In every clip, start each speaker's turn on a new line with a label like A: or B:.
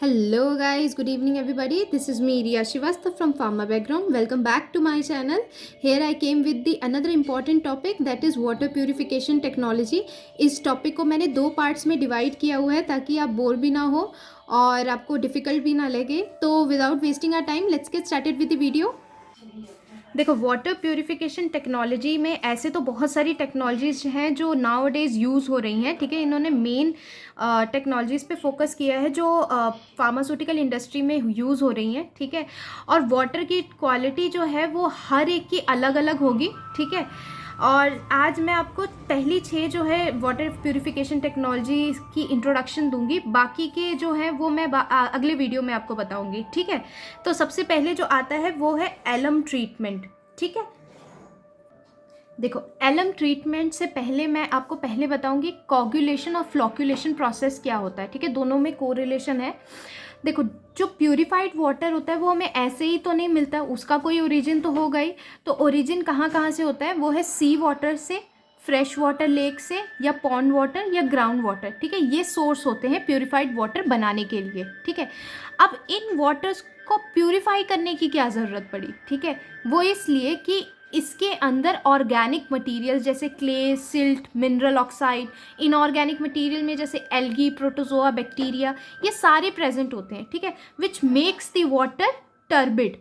A: Hello guys, good evening everybody. This is me Riya Srivastava from Pharma background. Welcome back to my channel. Here I came with the another important topic that is water purification technology. इस topic को मैंने दो parts में divide किया हुआ है ताकि आप बोर भी ना हो और आपको डिफ़िकल्ट भी ना लगे. तो without wasting our time let's get started with the video. देखो, वाटर प्योरिफिकेशन टेक्नोलॉजी में ऐसे तो बहुत सारी टेक्नोलॉजीज हैं जो नाउ डेज़ यूज़ हो रही हैं. ठीक है, इन्होंने मेन टेक्नोलॉजीज़ पे फोकस किया है जो फार्मास्यूटिकल इंडस्ट्री में यूज़ हो रही हैं. ठीक है, और वाटर की क्वालिटी जो है वो हर एक की अलग अलग होगी. ठीक है, और आज मैं आपको पहली 6 जो है वाटर प्यूरिफिकेशन टेक्नोलॉजी की इंट्रोडक्शन दूंगी. बाकी के जो है वो मैं अगले वीडियो में आपको बताऊंगी. ठीक है, तो सबसे पहले जो आता है वो है एलम ट्रीटमेंट. ठीक है, देखो, एलम ट्रीटमेंट से पहले मैं आपको पहले बताऊंगी कोगुलेशन और फ्लोक्यूलेशन प्रोसेस क्या होता है. ठीक है, दोनों में कोरिलेशन है. देखो, जो प्यूरिफाइड वाटर होता है वो हमें ऐसे ही तो नहीं मिलता, उसका कोई ओरिजिन तो होगा ही. तो ओरिजिन कहाँ कहाँ से होता है? वो है सी वाटर से, फ्रेश वाटर लेक से, या पॉन्ड वाटर, या ग्राउंड वाटर. ठीक है, ये सोर्स होते हैं प्यूरिफाइड वाटर बनाने के लिए. ठीक है, अब इन वाटर्स को प्यूरिफाई करने की क्या ज़रूरत पड़ी? ठीक है, वो इसलिए कि इसके अंदर ऑर्गेनिक मटेरियल जैसे clay, silt, mineral oxide, inorganic material में जैसे एल्गी, प्रोटोजोआ, बैक्टीरिया, ये सारे प्रेजेंट होते हैं. ठीक है, which makes the water turbid.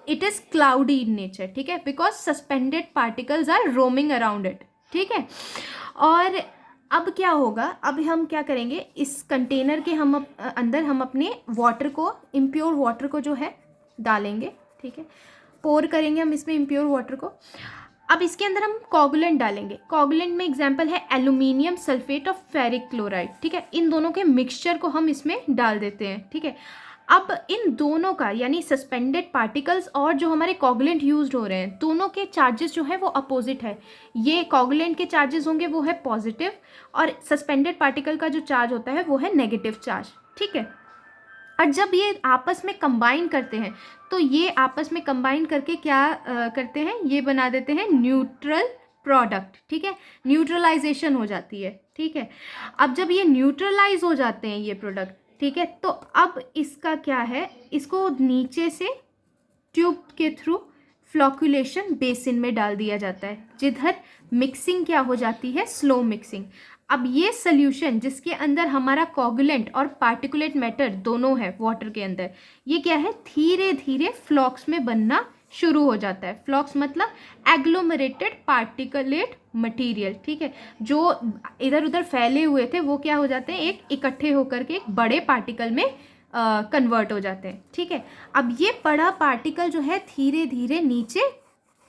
A: It is cloudy in nature. ठीक है, because suspended particles are roaming around it. ठीक है, और अब क्या होगा? अब हम क्या करेंगे, इस कंटेनर के अंदर हम अपने वाटर को, इम्प्योर वाटर को जो है डालेंगे. ठीक है, पोर करेंगे हम इसमें इम्प्योर वाटर को. अब इसके अंदर हम कोगुलेंट डालेंगे. कोगुलेंट में एग्जांपल है एल्यूमिनियम सल्फेट और फेरिक क्लोराइड. ठीक है, इन दोनों के मिक्सचर को हम इसमें डाल देते हैं. ठीक है, अब इन दोनों का यानी सस्पेंडेड पार्टिकल्स और जो हमारे कोगुलेंट यूज्ड हो रहे हैं, दोनों के चार्जेस जो है वो अपोजिट है. ये कोगुलेंट के चार्जेस होंगे वो है पॉजिटिव, और सस्पेंडेड पार्टिकल का जो चार्ज होता है वो है नेगेटिव चार्ज. ठीक है, और जब ये आपस में कंबाइन करते हैं तो ये आपस में कंबाइन करके क्या करते हैं, ये बना देते हैं न्यूट्रल प्रोडक्ट. ठीक है, न्यूट्रलाइजेशन हो जाती है. ठीक है, अब जब ये न्यूट्रलाइज हो जाते हैं ये प्रोडक्ट, ठीक है, तो अब इसका क्या है, इसको नीचे से ट्यूब के थ्रू फ्लोक्यूलेशन बेसिन में डाल दिया जाता है, जिधर मिक्सिंग क्या हो जाती है, स्लो मिक्सिंग. अब ये सोल्यूशन जिसके अंदर हमारा कोगुलेंट और पार्टिकुलेट मैटर दोनों है वाटर के अंदर, ये क्या है, धीरे धीरे फ्लॉक्स में बनना शुरू हो जाता है. फ्लॉक्स मतलब एग्लोमरेटेड पार्टिकुलेट मटेरियल. ठीक है, जो इधर उधर फैले हुए थे वो क्या हो जाते हैं, एक इकट्ठे होकर के एक बड़े पार्टिकल में कन्वर्ट हो जाते हैं. ठीक है, अब ये बड़ा पार्टिकल जो है धीरे धीरे नीचे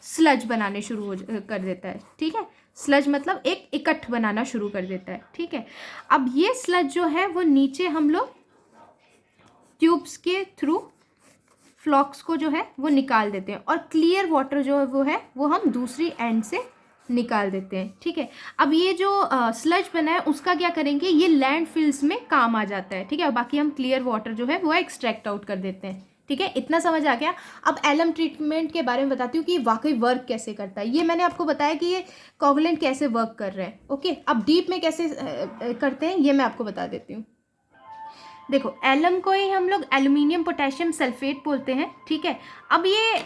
A: स्लज बनाने शुरू कर देता है. ठीक है, स्लज मतलब एक इकट्ठ बनाना शुरू कर देता है. ठीक है, अब ये स्लज जो है वो नीचे हम लोग ट्यूब्स के थ्रू फ्लॉक्स को जो है वो निकाल देते हैं, और क्लियर वाटर जो है वो हम दूसरी एंड से निकाल देते हैं. ठीक है, अब ये जो स्लज बना है उसका क्या करेंगे, ये लैंड फिल्स में काम आ जाता है. ठीक है, बाकी हम क्लियर वाटर जो है वो एक्सट्रैक्ट आउट कर देते हैं. ठीक है, इतना समझ आ गया. अब एलम ट्रीटमेंट के बारे में बताती हूँ कि वाकई वर्क कैसे करता है. ये मैंने आपको बताया कि ये कोगुलेंट कैसे वर्क कर रहे हैं. ओके, अब डीप में कैसे करते हैं ये मैं आपको बता देती हूँ. देखो, एलम को ही हम लोग एल्यूमिनियम पोटेशियम सल्फेट बोलते हैं. ठीक है, अब ये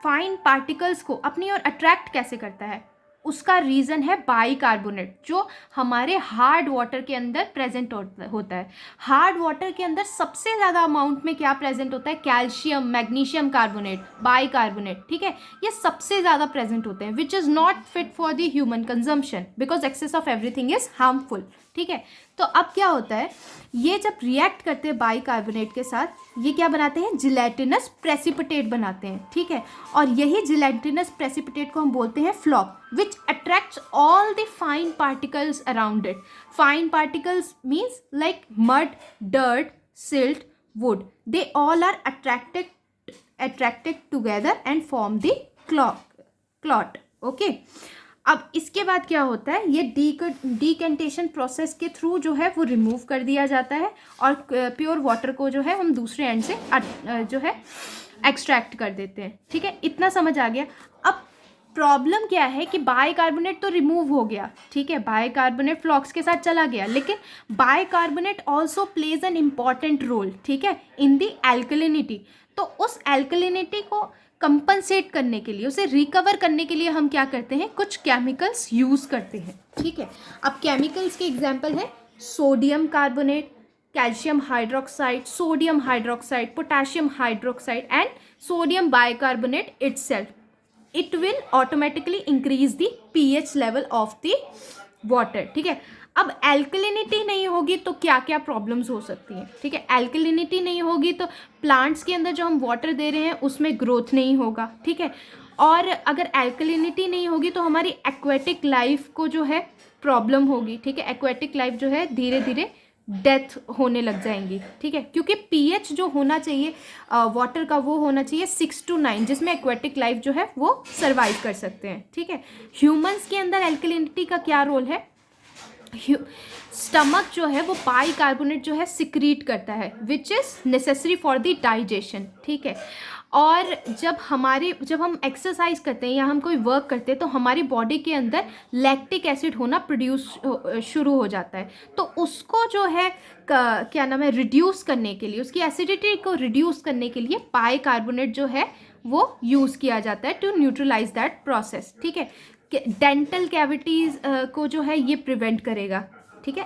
A: फाइन पार्टिकल्स को अपनी ओर अट्रैक्ट कैसे करता है, उसका रीज़न है बाइकार्बोनेट, जो हमारे हार्ड वाटर के अंदर प्रेजेंट होता है. हार्ड वाटर के अंदर सबसे ज़्यादा अमाउंट में क्या प्रेजेंट होता है, कैल्शियम, मैग्नीशियम कार्बोनेट, बाइकार्बोनेट. ठीक है, ये सबसे ज़्यादा प्रेजेंट होते हैं, which is not fit for the human consumption because excess of everything is harmful. ठीक है, तो अब क्या होता है, ये जब रिएक्ट करते हैं बाइकार्बोनेट के साथ, ये क्या बनाते हैं, जिलेटिनस प्रेसिपिटेट बनाते हैं. ठीक है, और यही जिलेटिनस प्रेसिपिटेट को हम बोलते हैं flock, which attracts all the fine particles around it. Fine particles means like mud, dirt, silt, wood. They all are attracted together and form the clot. Okay. अब इसके बाद क्या होता है, ये डीकेंटेशन प्रोसेस के थ्रू जो है वो रिमूव कर दिया जाता है, और प्योर वाटर को जो है हम दूसरे एंड से जो है एक्सट्रैक्ट कर देते हैं. ठीक है, इतना समझ आ गया. अब प्रॉब्लम क्या है कि बाइकार्बोनेट तो रिमूव हो गया, ठीक है, बाइकार्बोनेट फ्लॉक्स के साथ चला गया, लेकिन bicarbonate also plays an important role, ठीक है, इन दी एल्कलिनिटी। तो उस एल्कलिनिटी को कंपनसेट करने के लिए, उसे रिकवर करने के लिए हम क्या करते हैं, कुछ केमिकल्स यूज़ करते हैं, ठीक है। अब केमिकल्स के एग्जाम्पल है sodium carbonate, calcium hydroxide, sodium hydroxide, potassium hydroxide and sodium bicarbonate itself. It will automatically increase the pH level of the water, ठीक है। अब एल्कलिनिटी नहीं होगी तो क्या क्या प्रॉब्लम्स हो सकती हैं, ठीक है। एल्कलिनिटी नहीं होगी तो प्लांट्स के अंदर जो हम वाटर दे रहे हैं उसमें ग्रोथ नहीं होगा, ठीक है। और अगर एल्कलिनिटी नहीं होगी तो हमारी एक्वेटिक लाइफ को जो है प्रॉब्लम होगी, ठीक है। एक्वेटिक लाइफ जो है धीरे धीरे डेथ होने लग जाएंगी, ठीक है, क्योंकि पीएच जो होना चाहिए वाटर का वो होना चाहिए 6 to 9, जिसमें एक्वेटिक लाइफ जो है वो सर्वाइव कर सकते हैं, ठीक है। ह्यूमंस के अंदर एल्कलिनिटी का क्या रोल है, स्टमक जो है वो बाइकार्बोनेट जो है सिक्रीट करता है which is necessary for the digestion, ठीक है। और जब हम एक्सरसाइज करते हैं या हम कोई वर्क करते हैं तो हमारी बॉडी के अंदर लैक्टिक एसिड होना प्रोड्यूस शुरू हो जाता है, तो उसको जो है क्या नाम है, रिड्यूस करने के लिए, उसकी एसिडिटी को रिड्यूस करने के लिए बाइकार्बोनेट जो है वो यूज़ किया जाता है टू न्यूट्रलाइज दैट प्रोसेस, ठीक है। डेंटल कैविटीज़ को जो है ये प्रिवेंट करेगा, ठीक है,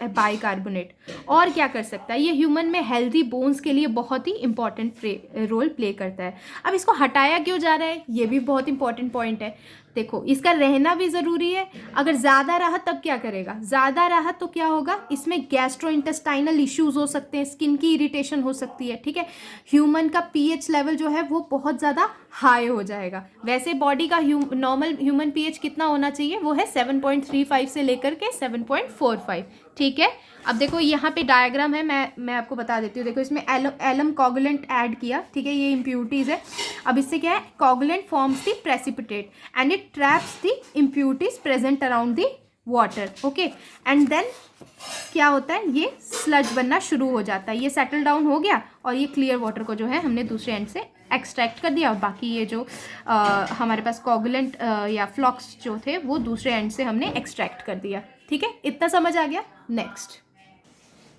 A: बाइकार्बोनेट। और क्या कर सकता है, ये ह्यूमन में हेल्दी बोन्स के लिए बहुत ही इंपॉर्टेंट रोल प्ले करता है। अब इसको हटाया क्यों जा रहा है, ये भी बहुत इंपॉर्टेंट पॉइंट है। देखो, इसका रहना भी ज़रूरी है। अगर ज़्यादा रहा तब क्या करेगा, ज़्यादा रहा तो क्या होगा, इसमें गैस्ट्रोइंटेस्टाइनल इश्यूज़ हो सकते हैं, स्किन की इरिटेशन हो सकती है, ठीक है। ह्यूमन का पीएच लेवल जो है वो बहुत ज़्यादा हाई हो जाएगा। वैसे बॉडी का नॉर्मल ह्यूमन पीएच कितना होना चाहिए, वो है 7.35 से लेकर के 7.45, ठीक है। अब देखो यहाँ पे डायग्राम है, मैं आपको बता देती हूँ। देखो, इसमें एलम कोगुलेंट ऐड किया, ठीक है, ये इम्प्यूरिटीज़ है। अब इससे क्या है, coagulant forms the precipitate and it traps the impurities present around the water, okay. And then क्या होता है, ये स्लज बनना शुरू हो जाता है, ये सेटल डाउन हो गया और ये क्लियर वाटर को जो है हमने दूसरे एंड से एक्सट्रैक्ट कर दिया, और बाकी ये जो हमारे पास कोगुलेंट या फ्लॉक्स जो थे वो दूसरे एंड से हमने एक्सट्रैक्ट कर दिया, ठीक है। इतना समझ आ गया। नेक्स्ट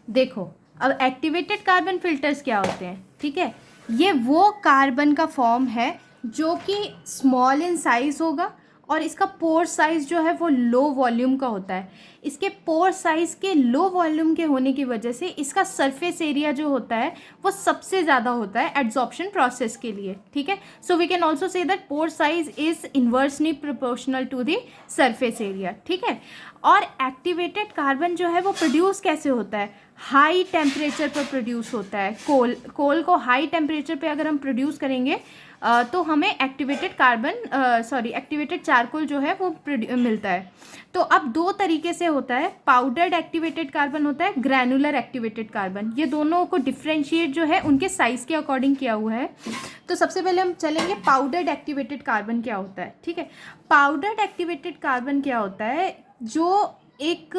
A: देखो, अब एक्टिवेटेड कार्बन फिल्टर्स क्या होते हैं, ठीक है। ये वो कार्बन का फॉर्म है जो कि स्मॉल इन साइज़ होगा और इसका पोर साइज़ जो है वो लो वॉल्यूम का होता है। इसके पोर साइज़ के लो वॉल्यूम के होने की वजह से इसका सरफेस एरिया जो होता है वो सबसे ज़्यादा होता है एड्सॉर्प्शन प्रोसेस के लिए, ठीक है। So we can also say that pore size is inversely proportional to the surface area, ठीक है। और एक्टिवेटेड कार्बन जो है वो प्रोड्यूस कैसे होता है, हाई टेम्परेचर पर प्रोड्यूस होता है। कोल को हाई टेम्परेचर पे अगर हम प्रोड्यूस करेंगे तो हमें एक्टिवेटेड चारकोल जो है वो मिलता है। तो अब दो तरीके से होता है, पाउडर्ड एक्टिवेटेड कार्बन होता है, ग्रैनुलर एक्टिवेटेड कार्बन। ये दोनों को डिफ्रेंशिएट जो है उनके साइज़ के अकॉर्डिंग किया हुआ है। तो सबसे पहले हम चलेंगे पाउडर्ड एक्टिवेटेड कार्बन क्या होता है, ठीक है। पाउडर्ड एक्टिवेटेड कार्बन क्या होता है, जो एक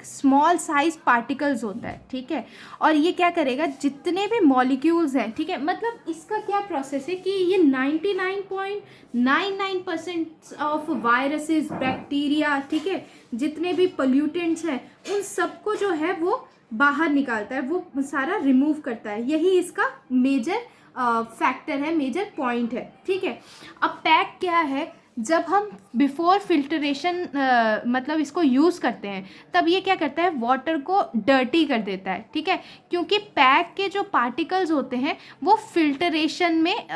A: स्मॉल साइज पार्टिकल्स होता है, ठीक है। और ये क्या करेगा, जितने भी मॉलिक्यूल्स हैं, ठीक है, मतलब इसका क्या प्रोसेस है कि ये 99.99% ऑफ वायरसेस, बैक्टीरिया, ठीक है, जितने भी पोल्यूटेंट्स हैं उन सबको जो है वो बाहर निकालता है, वो सारा रिमूव करता है। यही इसका मेजर फैक्टर है, मेजर पॉइंट है, ठीक है। अब पैक क्या है, जब हम बिफोर फिल्टरेशन मतलब इसको यूज़ करते हैं तब ये क्या करता है, वाटर को डर्टी कर देता है, ठीक है, क्योंकि पैक के जो पार्टिकल्स होते हैं वो फिल्टरेशन में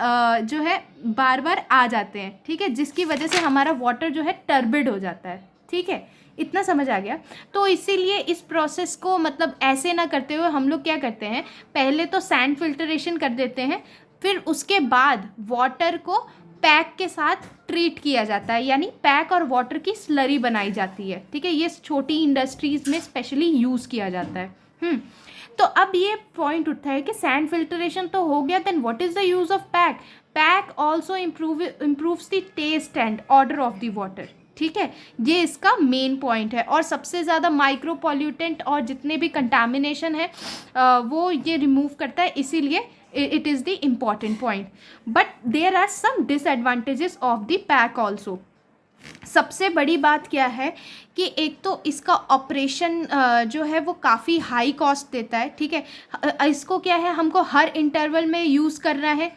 A: जो है बार बार आ जाते हैं, ठीक है, जिसकी वजह से हमारा वाटर जो है टर्बिड हो जाता है, ठीक है। इतना समझ आ गया। तो इसीलिए इस प्रोसेस को मतलब ऐसे ना करते हुए हम लोग क्या करते हैं, पहले तो सैंड फिल्टरेशन कर देते हैं, फिर उसके बाद वाटर को पैक के साथ ट्रीट किया जाता है, यानी पैक और वाटर की स्लरी बनाई जाती है, ठीक है। ये छोटी इंडस्ट्रीज़ में स्पेशली यूज़ किया जाता है। तो अब ये पॉइंट उठता है कि सैंड फिल्टरेशन तो हो गया, then what is the use of PAC. PAC also improves the taste and odour of the water, ठीक है, ये इसका मेन पॉइंट है। और सबसे ज़्यादा माइक्रो पॉल्यूटेंट और जितने भी कंटामिनेशन है वो ये रिमूव करता है, इसीलिए it is the important point. But there are some disadvantages of the PAC also. सबसे बड़ी बात क्या है कि एक तो इसका ऑपरेशन जो है वो काफ़ी हाई कॉस्ट देता है, ठीक है। इसको क्या है, हमको हर इंटरवल में यूज़ करना है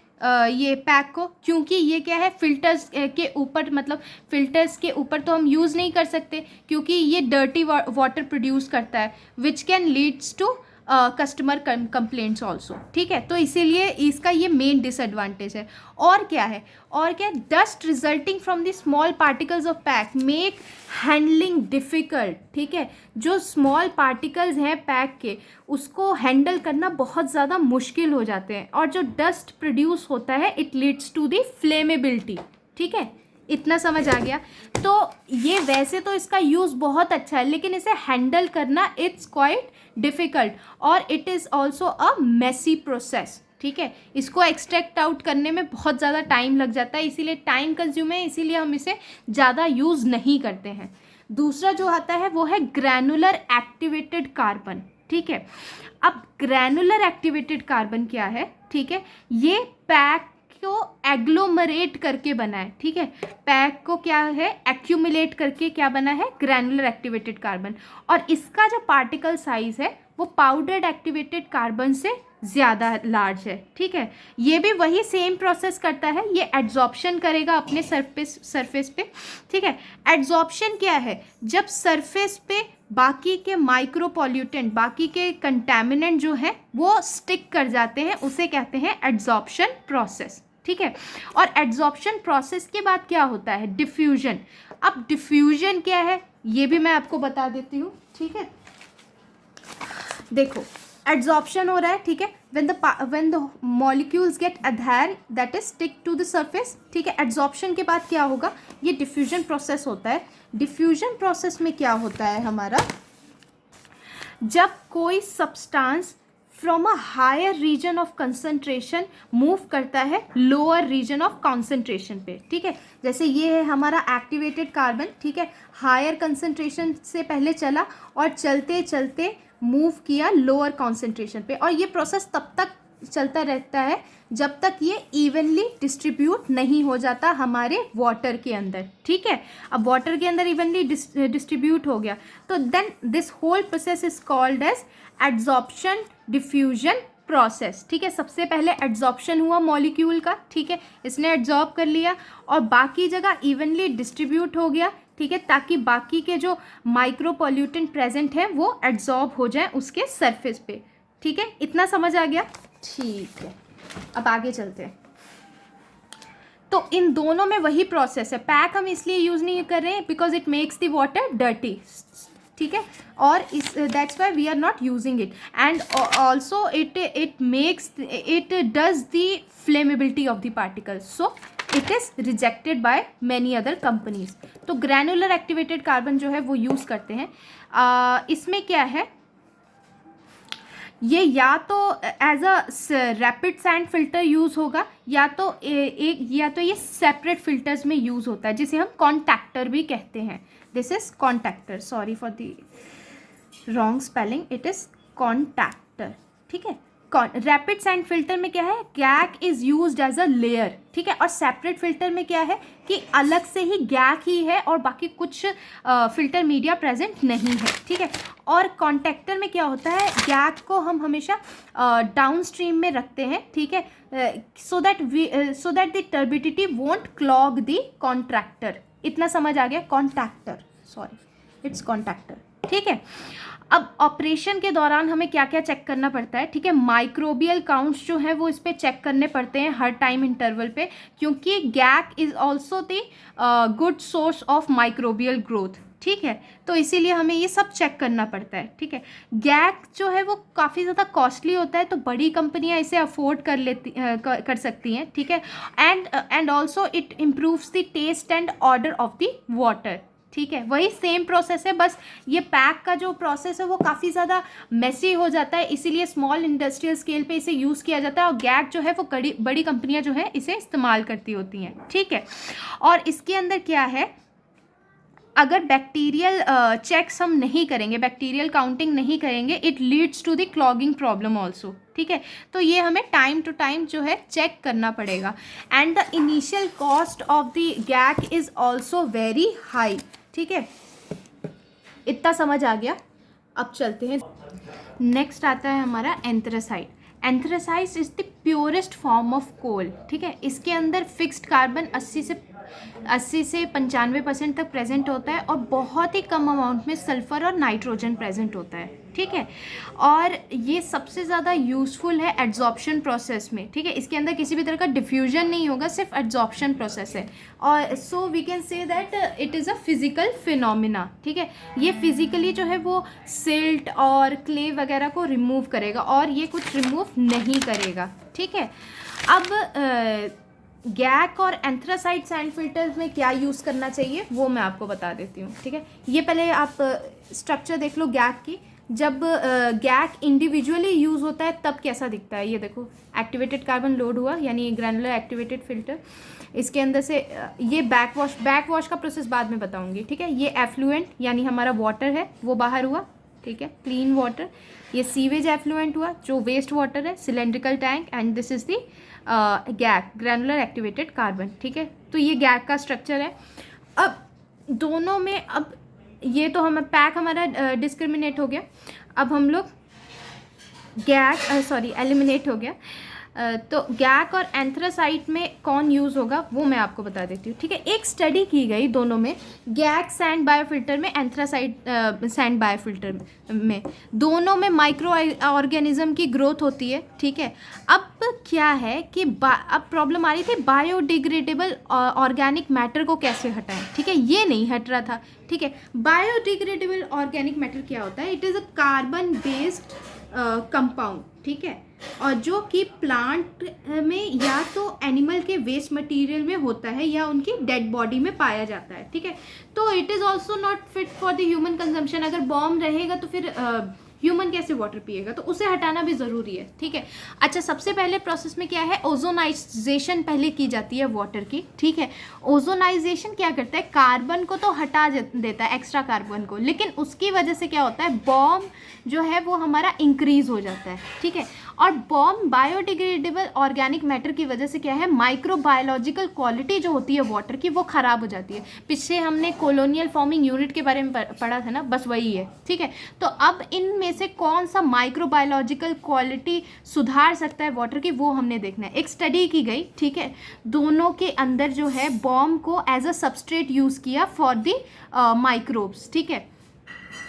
A: ये पैक को, क्योंकि ये क्या है फिल्टर्स के ऊपर, मतलब फिल्टर्स के ऊपर तो हम यूज़ नहीं कर सकते क्योंकि ये डर्टी वाटर प्रोड्यूस करता है which can leads to customer complaints also, ठीक है। तो इसीलिए इसका ये मेन डिसएडवांटेज है। और क्या है, और क्या, dust resulting from the small particles of pack make handling difficult, ठीक है। जो स्मॉल पार्टिकल्स हैं पैक के, उसको हैंडल करना बहुत ज़्यादा मुश्किल हो जाते हैं। और जो डस्ट प्रोड्यूस होता है it leads to the flammability, ठीक है। इतना समझ आ गया। तो ये वैसे तो इसका यूज़ बहुत अच्छा है, लेकिन इसे हैंडल करना इट्स क्वाइट डिफ़िकल्ट और it is also a messy process, ठीक है। इसको एक्सट्रैक्ट आउट करने में बहुत ज़्यादा टाइम लग जाता है, इसीलिए टाइम कंज्यूम है, इसीलिए हम इसे ज़्यादा यूज़ नहीं करते हैं। दूसरा जो आता है वो है ग्रैनुलर एक्टिवेटेड कार्बन, ठीक है। अब ग्रैनुलर एक्टिवेटेड कार्बन क्या है, ठीक है, ये पैक को एग्लोमरेट करके बना है, ठीक है। पैक को क्या है, एक्यूमुलेट करके क्या बना है, ग्रैनुलर एक्टिवेटेड कार्बन। और इसका जो पार्टिकल साइज है वो पाउडर्ड एक्टिवेटेड कार्बन से ज़्यादा लार्ज है, ठीक है। ये भी वही सेम प्रोसेस करता है, ये एड्जॉर्प्शन करेगा अपने सरफेस पे, ठीक है। एड्जॉर्प्शन क्या है, जब सरफेस पे बाकी के माइक्रो पॉल्यूटेंट, बाकी के कंटैमिनेंट जो है वो स्टिक कर जाते हैं, उसे कहते हैं एड्जॉर्प्शन प्रोसेस, ठीक है। और एड्जॉर्प्शन प्रोसेस के बाद क्या होता है, डिफ्यूजन। अब डिफ्यूजन क्या है ये भी मैं आपको बता देती हूँ, ठीक है। देखो, एड्जॉर्प्शन हो रहा है, ठीक है, when the molecules get adhere that is stick to the surface, ठीक है। एड्जॉर्प्शन के बाद क्या होगा, ये डिफ्यूजन प्रोसेस होता है। डिफ्यूजन प्रोसेस में क्या होता है हमारा, जब कोई substance from a higher region of concentration move करता है लोअर रीजन ऑफ कॉन्सेंट्रेशन पे, ठीक है। जैसे ये है हमारा एक्टिवेटेड कार्बन, ठीक है, हायर कंसंट्रेशन से पहले चला और चलते चलते मूव किया लोअर कॉन्सेंट्रेशन पे, और ये प्रोसेस तब तक चलता रहता है जब तक ये इवनली डिस्ट्रीब्यूट नहीं हो जाता हमारे वाटर के अंदर, ठीक है। अब वाटर के अंदर इवनली डिस्ट्रीब्यूट हो गया तो then this whole process is called as adsorption diffusion process, ठीक है। सबसे पहले एड्जॉर्प्शन हुआ मॉलिक्यूल का, ठीक है, इसने एड्जॉर्ब कर लिया और बाकी जगह इवनली डिस्ट्रीब्यूट हो गया, ठीक है, ताकि बाकी के जो माइक्रो पॉल्यूटेंट प्रेजेंट हैं वो एड्जॉर्ब हो जाए उसके सरफेस पे, ठीक है। इतना समझ आ गया, ठीक है। अब आगे चलते हैं। तो इन दोनों में वही प्रोसेस है। पैक हम इसलिए यूज़ नहीं कर रहे हैं because it makes the water dirty, ठीक है, और इस that's why we are not using it and also it does the flammability of the particles, so it is rejected by many other companies. तो granular activated carbon जो है वो use करते हैं। इसमें क्या है, ये या तो as a rapid sand filter use होगा या तो ये सेपरेट फिल्टर्स में यूज़ होता है जिसे हम कॉन्टैक्टर भी कहते हैं। This is contactor, sorry for the wrong spelling, it is contactor, ठीक है। रैपिड सैंड फिल्टर में क्या है, GAC is used as a layer, ठीक है, और सेपरेट फिल्टर में क्या है कि अलग से ही गैक ही है और बाकी कुछ फिल्टर मीडिया प्रेजेंट नहीं है, ठीक है। और कॉन्टैक्टर में क्या होता है, गैक को हम हमेशा डाउन स्ट्रीम में रखते हैं, ठीक है, so that the turbidity won't clog the contractor. इतना समझ आ गया, कॉन्टैक्टर, सॉरी इट्स कॉन्टैक्टर, ठीक है। अब ऑपरेशन के दौरान हमें क्या क्या चेक करना पड़ता है, ठीक है, माइक्रोबियल काउंट्स जो है वो इस पर चेक करने पड़ते हैं हर टाइम इंटरवल पे, क्योंकि GAC is also the good source of microbial growth, ठीक है। तो इसीलिए हमें ये सब चेक करना पड़ता है, ठीक है। गैक जो है वो काफ़ी ज़्यादा कॉस्टली होता है, तो बड़ी कंपनियां इसे अफोर्ड कर सकती हैं, ठीक है। And also it improves the taste and odour of the water, ठीक है। वही सेम प्रोसेस है, बस ये पैक का जो प्रोसेस है वो काफ़ी ज़्यादा मेसी हो जाता है, इसीलिए स्मॉल इंडस्ट्रियल स्केल पे इसे यूज़ किया जाता है और गैक जो है वो बड़ी कंपनियां जो है इसे इस्तेमाल करती होती हैं, ठीक है। और इसके अंदर क्या है, अगर बैक्टीरियल चेक्स हम नहीं करेंगे, बैक्टीरियल काउंटिंग नहीं करेंगे, it leads to the clogging problem also, ठीक है। तो ये हमें टाइम टू टाइम जो है चेक करना पड़ेगा। And the initial cost of the GAC is also very high, ठीक है। इतना समझ आ गया। अब चलते हैं, नेक्स्ट आता है हमारा anthracite. Anthracite is the purest form of coal, ठीक है। इसके अंदर फिक्स्ड कार्बन 80 से 95% तक प्रेजेंट होता है और बहुत ही कम अमाउंट में सल्फर और नाइट्रोजन प्रेजेंट होता है, ठीक है। और ये सबसे ज़्यादा यूज़फुल है एड्जॉर्प्शन प्रोसेस में, ठीक है। इसके अंदर किसी भी तरह का डिफ्यूजन नहीं होगा, सिर्फ एड्जॉर्प्शन प्रोसेस है। और so we can say that it is a physical phenomena, ठीक है। ये फिज़िकली जो है वो सिल्ट और क्ले वगैरह को रिमूव करेगा और ये कुछ रिमूव नहीं करेगा, ठीक है। अब गैक और एंथ्रासाइट सैंड फिल्टर्स में क्या यूज़ करना चाहिए वो मैं आपको बता देती हूँ, ठीक है। ये पहले आप स्ट्रक्चर देख लो गैक की। जब गैक इंडिविजुअली यूज़ होता है तब कैसा दिखता है, ये देखो एक्टिवेटेड कार्बन लोड हुआ, यानी ग्रैनुलर एक्टिवेटेड फिल्टर। इसके अंदर से ये बैक वॉश का प्रोसेस बाद में बताऊँगी, ठीक है। ये एफ्लुएंट यानी हमारा वाटर है वो बाहर हुआ, ठीक है, क्लीन वाटर। ये सीवेज एफ्लुएंट हुआ जो वेस्ट वाटर है, cylindrical tank, and this is the GAC, granular activated carbon, ठीक है। तो ये गैक का स्ट्रक्चर है। अब दोनों में, अब ये तो हमें पैक हमारा डिस्क्रिमिनेट हो गया। अब हम लोग एलिमिनेट हो गया। तो गैक और एंथ्रासाइट में कौन यूज़ होगा वो मैं आपको बता देती हूँ, ठीक है। एक स्टडी की गई दोनों में, गैक सैंड बायोफिल्टर में, एंथ्रासाइट सैंड बायोफिल्टर में, दोनों में माइक्रो ऑर्गेनिज्म की ग्रोथ होती है, ठीक है। अब क्या है कि अब प्रॉब्लम आ रही थी बायोडिग्रेडेबल ऑर्गेनिक मैटर को कैसे हटाएं, ठीक है। ये नहीं हट रहा था, ठीक है। बायोडिग्रेडेबल ऑर्गेनिक मैटर क्या होता है? It is a carbon based compound, ठीक है, और जो कि प्लांट में या तो एनिमल के वेस्ट मटेरियल में होता है या उनकी डेड बॉडी में पाया जाता है, ठीक है। तो it is also not fit for the human consumption. अगर बॉम्ब रहेगा तो फिर ह्यूमन कैसे वाटर पिएगा, तो उसे हटाना भी ज़रूरी है, ठीक है। अच्छा, सबसे पहले प्रोसेस में क्या है, ओजोनाइजेशन पहले की जाती है वाटर की, ठीक है। ओजोनाइजेशन क्या करता है, कार्बन को तो हटा देता है, एक्स्ट्रा कार्बन को, लेकिन उसकी वजह से क्या होता है, बॉम्ब जो है वो हमारा इंक्रीज हो जाता है, ठीक है। और बॉम्ब बायोडिग्रेडेबल ऑर्गेनिक मैटर की वजह से क्या है, माइक्रोबायोलॉजिकल क्वालिटी जो होती है वाटर की वो ख़राब हो जाती है। पीछे हमने कॉलोनियल फॉर्मिंग यूनिट के बारे में पढ़ा था ना, बस वही है, ठीक है। तो अब इनमें से कौन सा माइक्रोबायोलॉजिकल क्वालिटी सुधार सकता है वाटर की, वो हमने देखना है। एक स्टडी की गई, ठीक है, दोनों के अंदर जो है बॉम्ब को एज अ सबस्ट्रेट यूज़ किया फॉर दी माइक्रोब्स, ठीक है।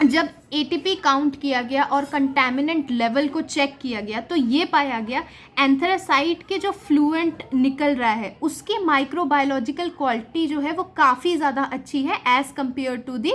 A: जब एटीपी काउंट किया गया और कंटैमिनेंट लेवल को चेक किया गया तो ये पाया गया एंथ्रासाइट के जो फ्लूएंट निकल रहा है उसकी माइक्रोबायोलॉजिकल क्वालिटी जो है वो काफ़ी ज़्यादा अच्छी है as compare to the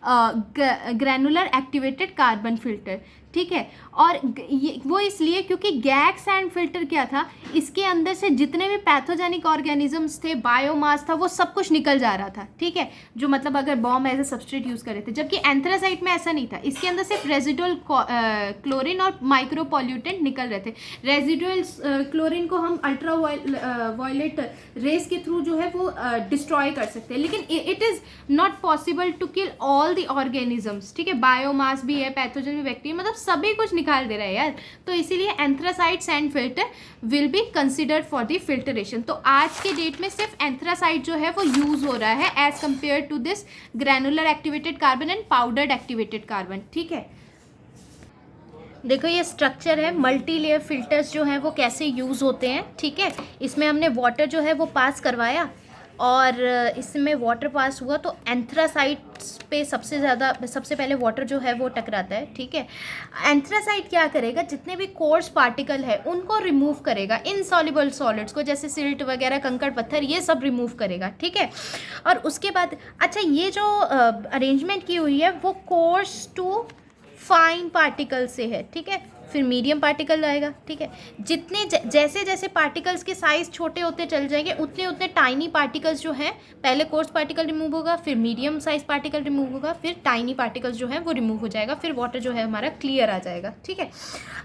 A: granular activated carbon filter, ठीक है। और ये वो इसलिए क्योंकि गैक सैंड फिल्टर क्या था, इसके अंदर से जितने भी पैथोजेनिक ऑर्गेनिजम्स थे, बायोमास था, वो सब कुछ निकल जा रहा था, ठीक है, जो मतलब अगर bomb as a substrate use करे थे। जबकि एंथ्रासाइट में ऐसा नहीं था, इसके अंदर सिर्फ रेजिडुअल क्लोरीन और माइक्रो पॉल्यूटेंट निकल रहे थे। रेजिडुअल क्लोरीन को हम अल्ट्रा वायलेट रेस के थ्रू जो है वो डिस्ट्रॉय कर सकते हैं, लेकिन it is not possible to kill all the organisms, ठीक है। बायोमास भी है, पैथोजन भी, बैक्टीरिया, मतलब सभी कुछ निकाल दे रहा है यार। तो इसीलिए anthracite sand filter will be considered for the filtration. तो आज के डेट में सिर्फ एंथ्रासाइट जो है वो यूज हो रहा है as compare to this granular activated carbon and powdered activated carbon, ठीक है। देखो ये स्ट्रक्चर है, मल्टी लेयर फिल्टर्स जो हैं वो कैसे यूज़ होते हैं, ठीक है। इसमें हमने वाटर जो है वो पास करवाया और इसमें वाटर पास हुआ तो एंथ्रासाइट्स पे सबसे पहले वाटर जो है वो टकराता है, ठीक है। एंथ्रासाइट क्या करेगा, जितने भी कोर्स पार्टिकल है उनको रिमूव करेगा, इनसॉल्युबल सॉलिड्स को, जैसे सिल्ट वगैरह, कंकड़ पत्थर, ये सब रिमूव करेगा, ठीक है। और उसके बाद अच्छा ये जो अरेंजमेंट की हुई है वो कोर्स टू फाइन पार्टिकल से है, ठीक है। फिर मीडियम पार्टिकल आएगा, ठीक है। जितने जैसे जैसे पार्टिकल्स के साइज़ छोटे होते चल जाएंगे उतने उतने टाइनी पार्टिकल्स जो हैं, पहले कोर्स पार्टिकल रिमूव होगा, फिर मीडियम साइज पार्टिकल रिमूव होगा, फिर टाइनी पार्टिकल्स जो है वो रिमूव हो जाएगा, फिर वाटर जो है हमारा क्लियर आ जाएगा, ठीक है।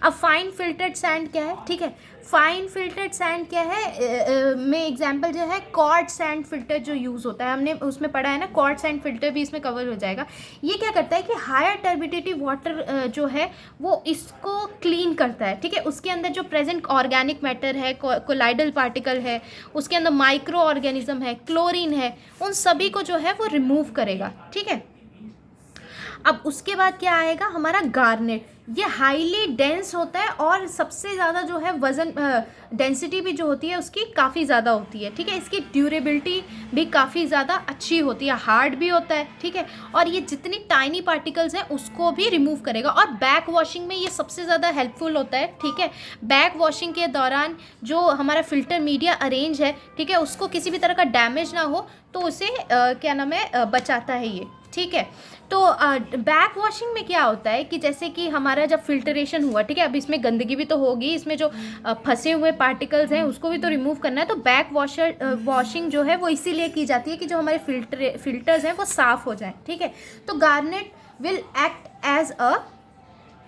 A: अब फाइन फिल्टर्ड सैंड क्या है, ठीक है। फाइन फिल्टर्ड सैंड क्या है, में एग्जांपल जो है क्वार्ट्ज सैंड फिल्टर जो यूज़ होता है, हमने उसमें पढ़ा है ना, क्वार्ट्ज सैंड फिल्टर भी इसमें कवर हो जाएगा। ये क्या करता है कि हायर टर्बिडिटी वाटर जो है वो इसको क्लीन करता है, ठीक है। उसके अंदर जो प्रेजेंट ऑर्गेनिक मैटर है, कोलाइडल पार्टिकल है, उसके अंदर माइक्रो ऑर्गेनिज्म है, क्लोरीन है, उन सभी को जो है वो रिमूव करेगा, ठीक है। अब उसके बाद क्या आएगा हमारा गार्नेट। ये हाईली डेंस होता है और सबसे ज़्यादा जो है वज़न डेंसिटी भी जो होती है उसकी काफ़ी ज़्यादा होती है, ठीक है। इसकी ड्यूरेबिलिटी भी काफ़ी ज़्यादा अच्छी होती है, हार्ड भी होता है, ठीक है। और ये जितनी टाइनी पार्टिकल्स हैं उसको भी रिमूव करेगा, और बैक वॉशिंग में ये सबसे ज़्यादा हेल्पफुल होता है, ठीक है। बैक वॉशिंग के दौरान जो हमारा फ़िल्टर मीडिया अरेंज है, ठीक है, उसको किसी भी तरह का डैमेज ना हो तो उसे क्या नाम है बचाता है ये, ठीक है। तो बैक वॉशिंग में क्या होता है कि जैसे कि हमारा जब फिल्टरेशन हुआ, ठीक है, अब इसमें गंदगी भी तो होगी, इसमें जो फंसे हुए पार्टिकल्स हैं उसको भी तो रिमूव करना है। तो बैक वॉशिंग जो है वो इसीलिए की जाती है कि जो हमारे फिल्टर्स हैं वो साफ़ हो जाएं, ठीक है। तो garnet will act as a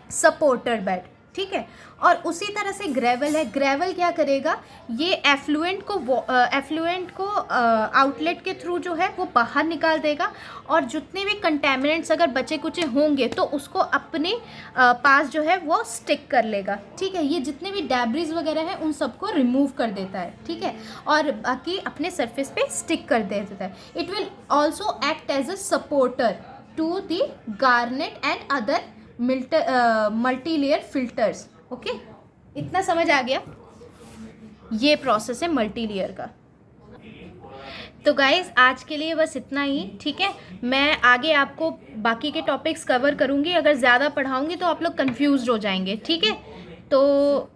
A: supporter bed, ठीक है। और उसी तरह से ग्रेवल है। ग्रेवल क्या करेगा, ये एफ्लुएंट को आउटलेट के थ्रू जो है वो बाहर निकाल देगा, और जितने भी कंटेमिनेंट्स अगर बचे कुचे होंगे तो उसको अपने पास जो है वो स्टिक कर लेगा, ठीक है। ये जितने भी डैब्रिज वगैरह है उन सबको रिमूव कर देता है, ठीक है, और बाकी अपने सरफेस पे स्टिक कर देता है। It will also act as a supporter to the garnet and other multi layer filters, okay. इतना समझ आ गया, ये प्रोसेस है मल्टी लेयर का। तो गाइज आज के लिए बस इतना ही, ठीक है। मैं आगे आपको बाकी के टॉपिक्स कवर करूँगी, अगर ज़्यादा पढ़ाऊँगी तो आप लोग कंफ्यूज हो जाएंगे, ठीक है। तो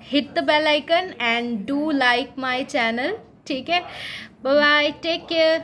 A: hit the bell icon and do like my channel, ठीक है। Bye bye, take care.